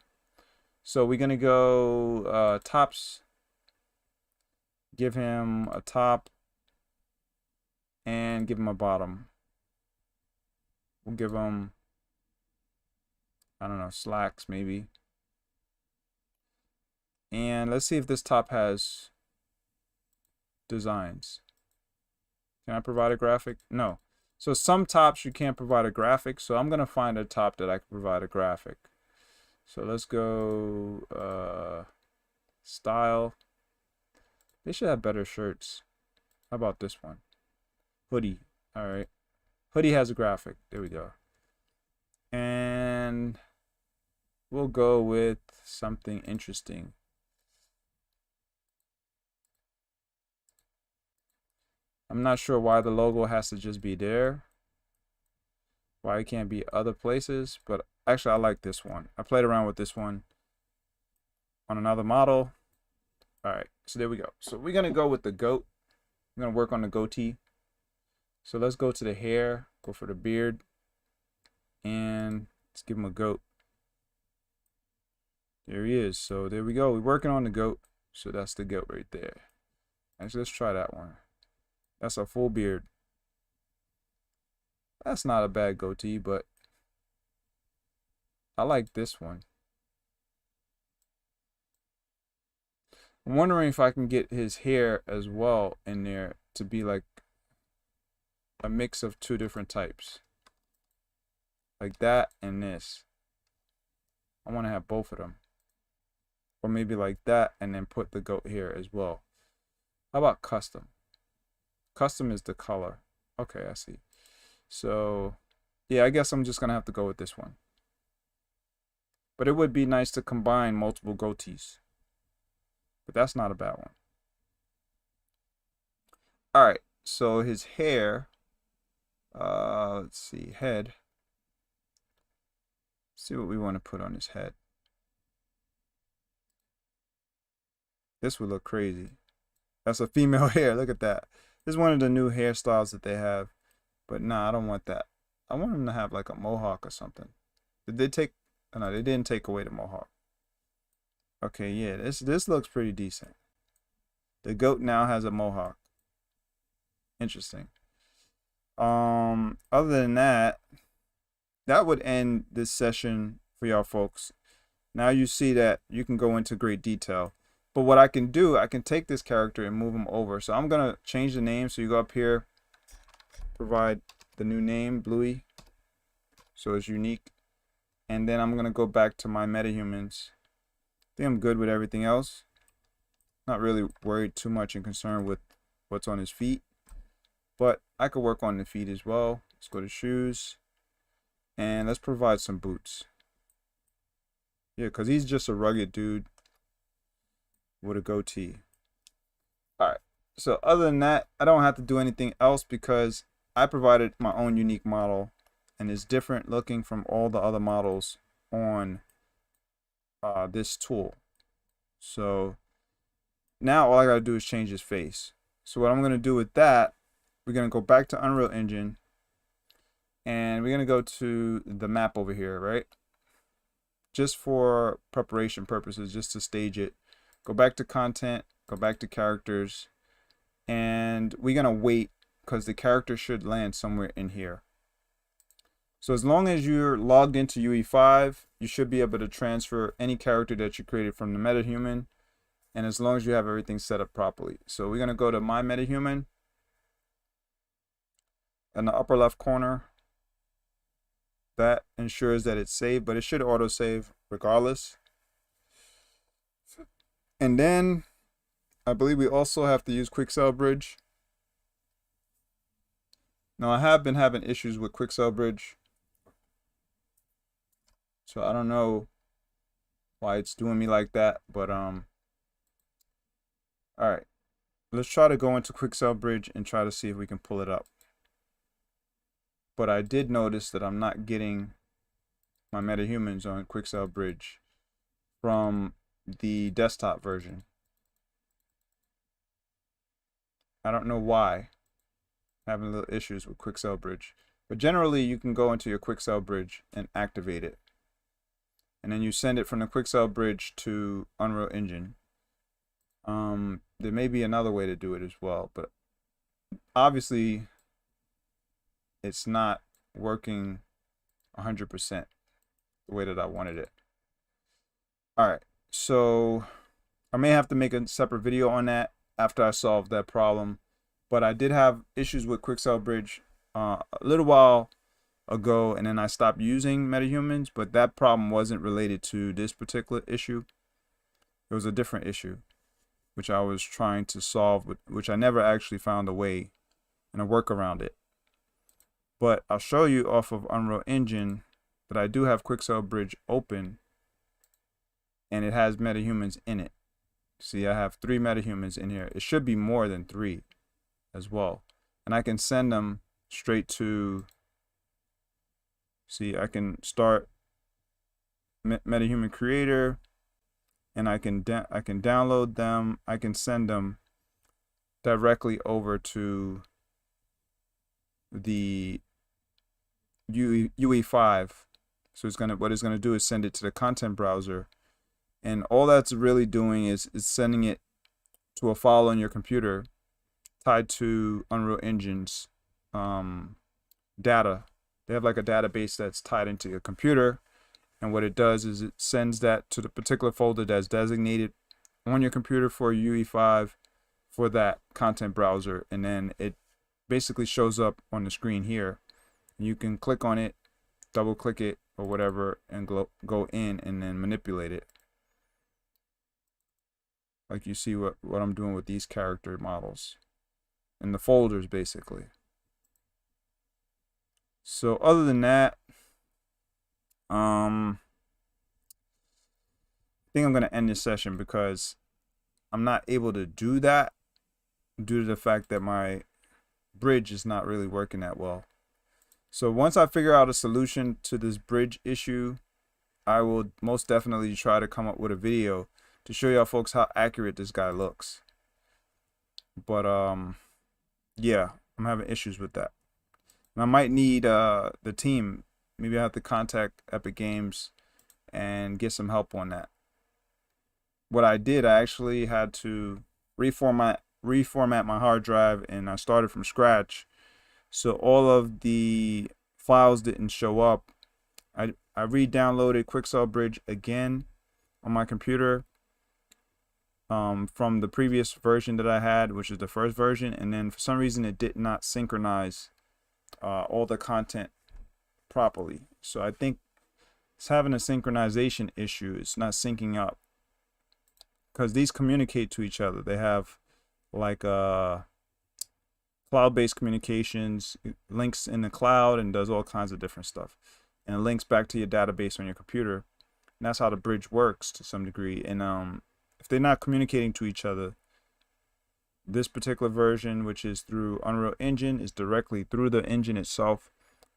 So we're gonna go tops. Give him a top and give him a bottom. We'll give him, I don't know, slacks maybe. And let's see if this top has designs. Can I provide a graphic? No. So some tops you can't provide a graphic. So I'm going to find a top that I can provide a graphic. So let's go style. They should have better shirts. How about this one? Hoodie. All right. Hoodie has a graphic. There we go. And we'll go with something interesting. I'm not sure why the logo has to just be there. Why it can't be other places. But actually, I like this one. I played around with this one on another model. All right, so there we go. So we're gonna go with the goat. I'm gonna work on the goatee. So let's go to the hair, go for the beard, and let's give him a goat. There he is. So there we go. We're working on the goat. So that's the goat right there. Actually, let's try that one. That's a full beard. That's not a bad goatee, but I like this one. I'm wondering if I can get his hair as well in there to be like a mix of two different types. Like that and this. I want to have both of them. Or maybe like that and then put the goat here as well. How about custom? Custom is the color. Okay, I see. So, yeah, I guess I'm just going to have to go with this one. But it would be nice to combine multiple goatees. But that's not a bad one. Alright, so his hair. Let's see, head. Let's see what we want to put on his head. This would look crazy. That's a female hair. Look at that. This is one of the new hairstyles that they have. But nah, I don't want that. I want him to have like a mohawk or something. Did they take... Oh, no, they didn't take away the mohawk. Okay, yeah, this looks pretty decent. The goat now has a mohawk. Interesting. Other than that, that would end this session for y'all folks. Now you see that you can go into great detail. But what I can do, I can take this character and move him over. So I'm going to change the name. So you go up here, provide the new name, Bluey. So it's unique. And then I'm going to go back to my MetaHumans. I think I'm good with everything else. Not really worried too much and concerned with what's on his feet. But I could work on the feet as well. Let's go to shoes. And let's provide some boots. Yeah, because he's just a rugged dude with a goatee. Alright, so other than that, I don't have to do anything else because I provided my own unique model and it's different looking from all the other models on this tool. So now all I gotta do is change his face. So what I'm gonna do with that, we're gonna go back to Unreal Engine and we're gonna go to the map over here, right? Just for preparation purposes, just to stage it. Go back to content, go back to characters, and we're gonna wait because the character should land somewhere in here. So as long as you're logged into UE5, you should be able to transfer any character that you created from the MetaHuman, and as long as you have everything set up properly. So we're gonna go to My MetaHuman. In the upper left corner, that ensures that it's saved, but it should auto save regardless. And then I believe we also have to use Quicksell Bridge. Now I have been having issues with Quicksell Bridge, so I don't know why it's doing me like that, but all right, let's try to go into Quicksell Bridge and try to see if we can pull it up. But I did notice that I'm not getting my MetaHumans on Quicksell Bridge from the desktop version. I don't know why. I'm having little issues with Quicksell Bridge. But generally you can go into your Quicksell Bridge and activate it. And then you send it from the Quicksell Bridge to Unreal Engine. There may be another way to do it as well, but obviously it's not working 100% the way that I wanted it. Alright, so I may have to make a separate video on that after I solve that problem. But I did have issues with Quicksell Bridge a little while ago, and then I stopped using MetaHumans, but that problem wasn't related to this particular issue. It was a different issue, which I was trying to solve, which I never actually found a way and a workaround it. But I'll show you off of Unreal Engine that I do have Quicksell Bridge open, and it has MetaHumans in it. See, I have 3 MetaHumans in here. It should be more than 3 as well. And I can send them straight to, see, I can start MetaHuman Creator, and I can download them. I can send them directly over to the UE5. So what it's gonna do is send it to the content browser, and all that's really doing is sending it to a file on your computer tied to Unreal Engine's data They have like a database that's tied into your computer, and what it does is it sends that to the particular folder that's designated on your computer for UE5 for that content browser, and then it basically shows up on the screen here. You can click on it, double click it or whatever, and go in and then manipulate it. Like you see what I'm doing with these character models in the folders basically. So other than that, I think I'm going to end this session because I'm not able to do that due to the fact that my bridge is not really working that well. So once I figure out a solution to this bridge issue, I will most definitely try to come up with a video to show y'all folks how accurate this guy looks. But yeah, I'm having issues with that. And I might need the team. Maybe I have to contact Epic Games and get some help on that. What I did, I actually had to reformat my hard drive, and I started from scratch. So all of the files didn't show up. I re-downloaded Quixel Bridge again on my computer from the previous version that I had, which is the first version, and then for some reason it did not synchronize all the content properly. So I think it's having a synchronization issue. It's not syncing up because these communicate to each other. They have like cloud-based communications, links in the cloud, and does all kinds of different stuff, and it links back to your database on your computer. And that's how the bridge works to some degree. And if they're not communicating to each other, this particular version, which is through Unreal Engine, is directly through the engine itself.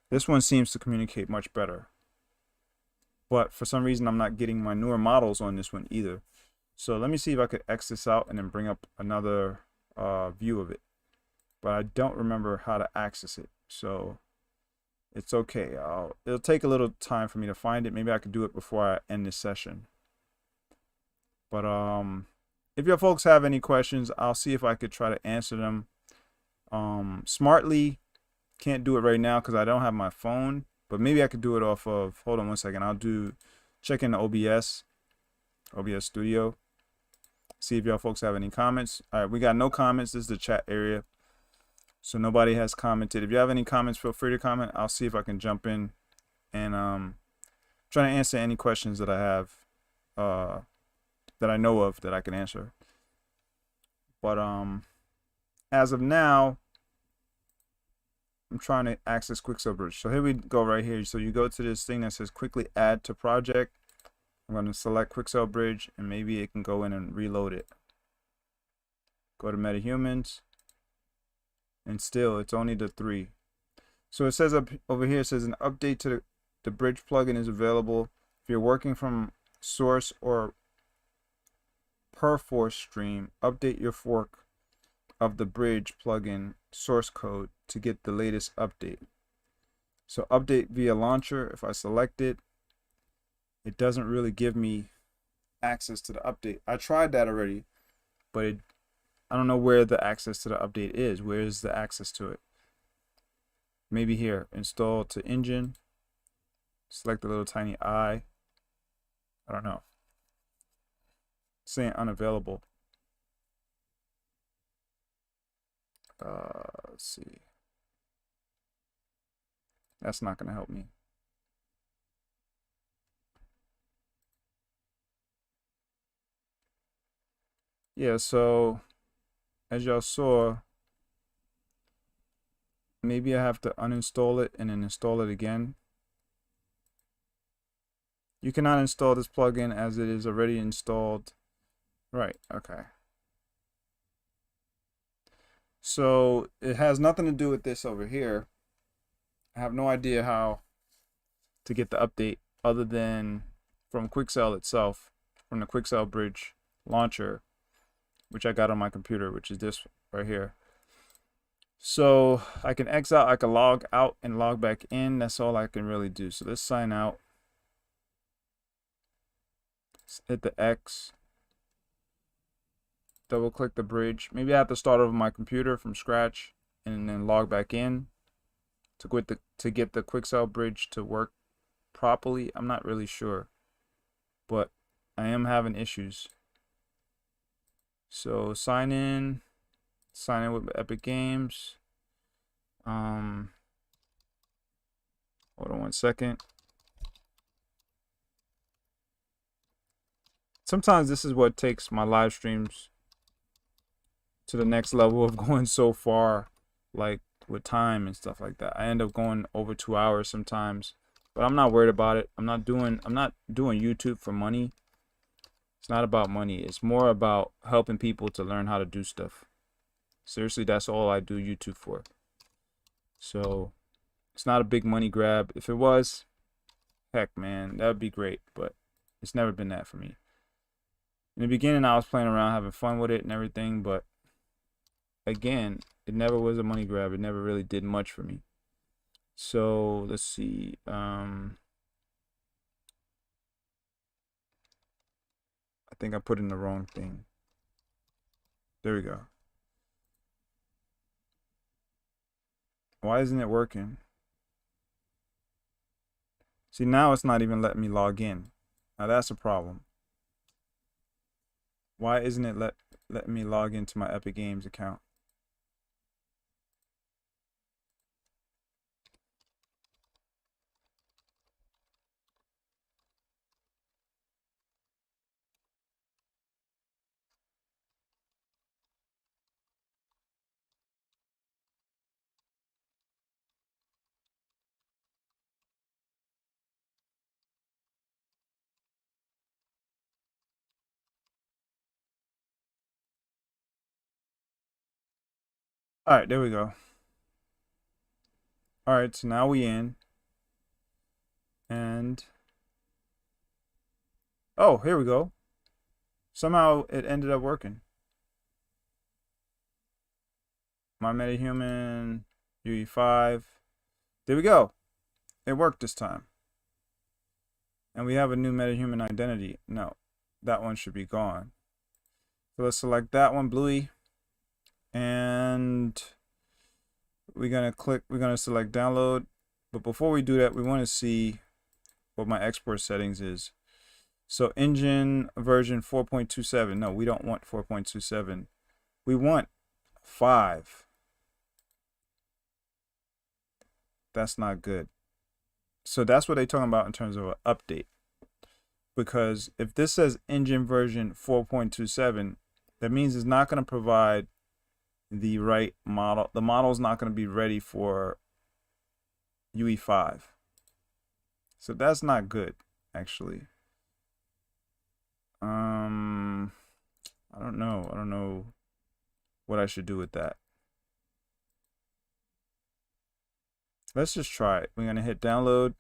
This one seems to communicate much better, but for some reason I'm not getting my newer models on this one either. So let me see if I could X this out and then bring up another view of it, but I don't remember how to access it, so it's okay. It'll take a little time for me to find it. Maybe I could do it before I end this session. But if your folks have any questions, I'll see if I could try to answer them smartly. Can't do it right now because I don't have my phone, but maybe I could do it off of, hold on one second, I'll check in the OBS Studio, see if y'all folks have any comments. All right, we got no comments. This is the chat area, so nobody has commented. If you have any comments, feel free to comment. I'll see if I can jump in and try to answer any questions that I have that I know of that I can answer. But as of now, I'm trying to access Quixel Bridge. So here we go right here. So you go to this thing that says quickly add to project. I'm going to select Quixel Bridge, and maybe it can go in and reload it. Go to MetaHumans, and still it's only the 3. So it says up over here, it says an update to the bridge plugin is available. If you're working from source or Perforce stream, update your fork of the bridge plugin source code to get the latest update. So update via launcher, if I select it, it doesn't really give me access to the update. I tried that already, but I don't know where the access to the update is. Where is the access to it? Maybe here, install to engine, select the little tiny I don't know. It's saying unavailable. Let's see. That's not gonna help me. Yeah, so as y'all saw, maybe I have to uninstall it and then install it again. You cannot install this plugin as it is already installed. Right, okay. So it has nothing to do with this over here. I have no idea how to get the update other than from Quixel itself, from the Quixel Bridge launcher, which I got on my computer, which is this right here. So I can X out, I can log out and log back in. That's all I can really do. So let's sign out. Let's hit the X. Double click the bridge. Maybe I have to start over my computer from scratch and then log back in. to get the quick sell bridge to work properly. I'm not really sure, but I am having issues. So sign in with Epic Games. Hold on 1 second. Sometimes this is what takes my live streams to the next level of going so far, like with time and stuff like that. I end up going over 2 hours sometimes, but I'm not worried about it. I'm not doing YouTube for money. It's not about money. It's more about helping people to learn how to do stuff. Seriously, that's all I do YouTube for. So it's not a big money grab. If it was, heck man, that would be great, but it's never been that for me. In the beginning, I was playing around, having fun with it and everything, but again, it never was a money grab. It never really did much for me. So let's see. I think I put in the wrong thing. There we go. Why isn't it working? See, now it's not even letting me log in. Now that's a problem. Why isn't it letting me log into my Epic Games account? All right, there we go. All right, so now we in. And oh, here we go. Somehow it ended up working. My MetaHuman UE5. There we go. It worked this time. And we have a new MetaHuman identity. No, that one should be gone. So let's select that one, Bluey. And we're gonna select download. But before we do that, we want to see what my export settings is. So engine version 4.27. No, we don't want 4.27. We want 5. That's not good. So that's what they're talking about in terms of an update. Because if this says engine version 4.27, that means it's not going to provide the right model. The model is not going to be ready for UE5. So that's not good, actually. I don't know. I don't know what I should do with that. Let's just try it. We're going to hit download.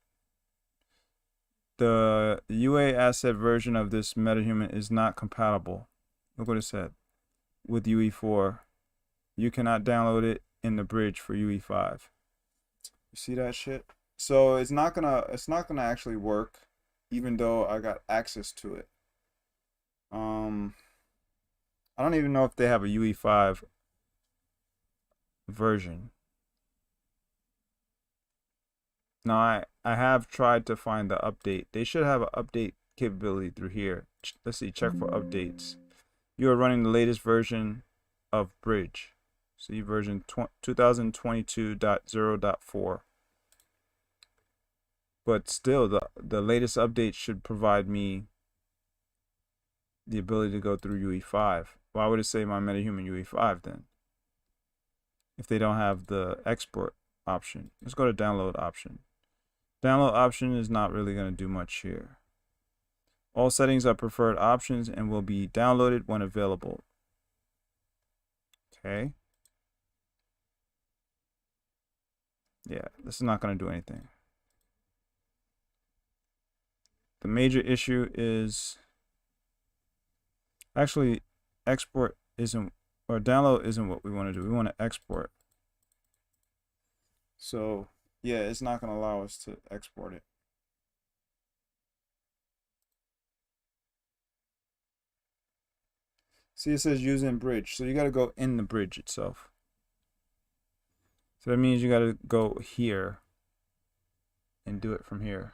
The UA asset version of this MetaHuman is not compatible. Look what it said. With UE4. You cannot download it in the bridge for UE5. You see that shit? So it's not gonna actually work, even though I got access to it. I don't even know if they have a UE5 version. Now I have tried to find the update. They should have an update capability through here. Let's see, check for updates. You are running the latest version of Bridge. See version 2022.0.4. But still, the latest update should provide me the ability to go through UE5. Why would it say my MetaHuman UE5 then? If they don't have the export option. Let's go to download option. Download option is not really going to do much here. All settings are preferred options and will be downloaded when available. Okay. Yeah, this is not going to do anything. The major issue is actually export isn't, or download isn't what we want to do. We want to export. So yeah, it's not going to allow us to export it. See, it says using bridge. So you got to go in the bridge itself. So that means you got to go here and do it from here.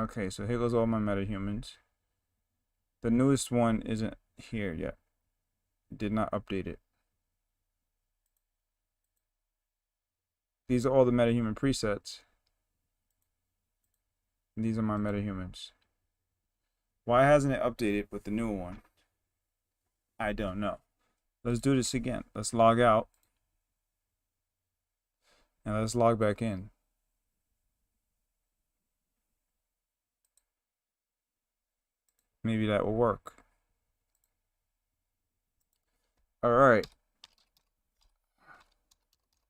Okay, so here goes all my metahumans. The newest one isn't here yet. Did not update it. These are all the MetaHuman presets. These are my MetaHumans. Why hasn't it updated with the newer one? I don't know. Let's do this again. Let's log out. And let's log back in. Maybe that will work. All right.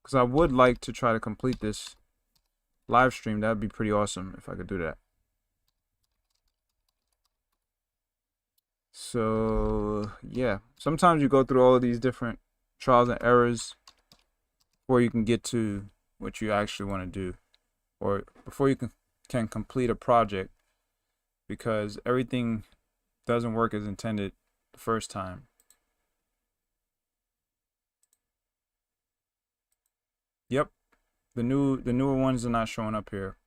Because I would like to try to complete this live stream. That would be pretty awesome if I could do that. So, yeah. Sometimes you go through all of these different trials and errors before you can get to what you actually want to do. Or before you can complete a project. Because everything doesn't work as intended the first time. Yep, the newer ones are not showing up here.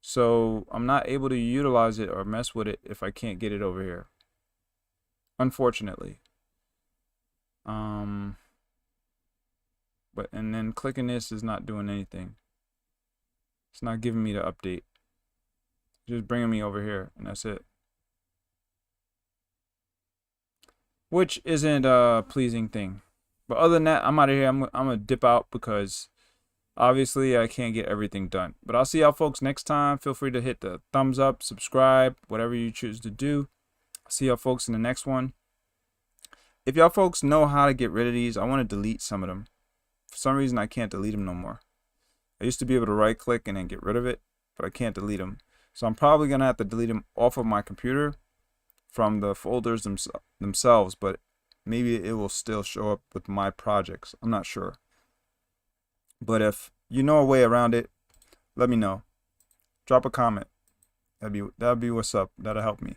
So I'm not able to utilize it or mess with it if I can't get it over here. Unfortunately. But and then clicking this is not doing anything. It's not giving me the update. It's just bringing me over here, and that's it. Which isn't a pleasing thing. But other than that, I'm out of here. I'm gonna dip out because obviously I can't get everything done. But I'll see y'all folks next time. Feel free to hit the thumbs up, subscribe, whatever you choose to do. I'll see y'all folks in the next one. If y'all folks know how to get rid of these, I want to delete some of them. For some reason, I can't delete them no more. I used to be able to right click and then get rid of it, but I can't delete them. So I'm probably gonna have to delete them off of my computer from the folders themselves, but maybe it will still show up with my projects. I'm not sure. But if you know a way around it, let me know. Drop a comment. That'd be what's up. That'll help me.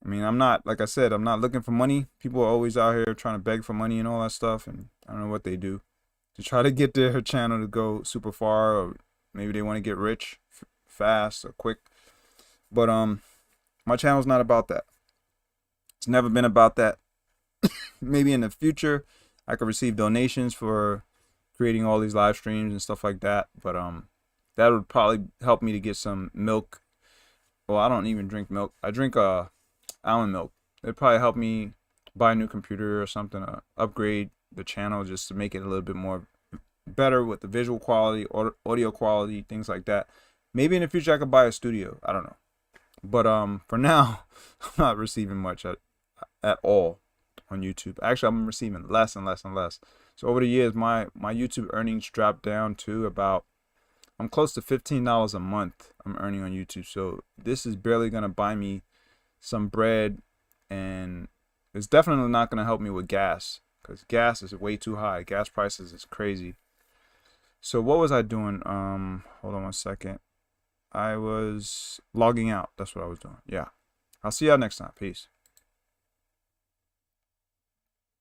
I mean, I'm not, like I said, I'm not looking for money. People are always out here trying to beg for money and all that stuff, and I don't know what they do to try to get their channel to go super far, or maybe they want to get rich fast or quick. But my channel's not about that. It's never been about that. Maybe in the future I could receive donations for creating all these live streams and stuff like that, but that would probably help me to get some milk. Well, I don't even drink milk. I drink almond milk. It'd probably help me buy a new computer or something, upgrade the channel just to make it a little bit more better with the visual quality, audio quality, things like that. Maybe in the future I could buy a studio. I don't know. But for now, I'm not receiving much at all on YouTube. Actually, I'm receiving less and less and less. So over the years, my YouTube earnings dropped down to about, I'm close to $15 a month I'm earning on YouTube. So this is barely gonna buy me some bread, and it's definitely not gonna help me with gas, because gas is way too high. Gas prices is crazy. So what was I doing? Hold on one second. I was logging out. That's what I was doing. Yeah. I'll see y'all next time. Peace.